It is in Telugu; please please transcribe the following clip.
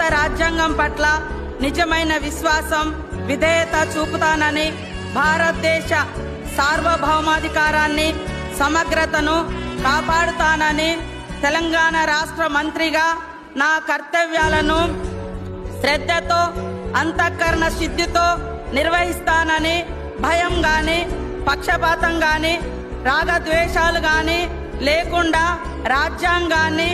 రాజ్యాంగం పట్ల నిజమైన విశ్వాసం, విధేయత చూపుతానని, భారతదేశ సార్వభౌమాధికారాన్ని, సమగ్రతను కాపాడుతానని, తెలంగాణ రాష్ట్ర మంత్రిగా నా కర్తవ్యాలను శ్రద్ధతో, అంతఃకరణ సిద్ధితో నిర్వహిస్తానని, భయం గాని, పక్షపాతం గాని, రాగద్వేషాలు గాని లేకుండా రాజ్యాంగాన్ని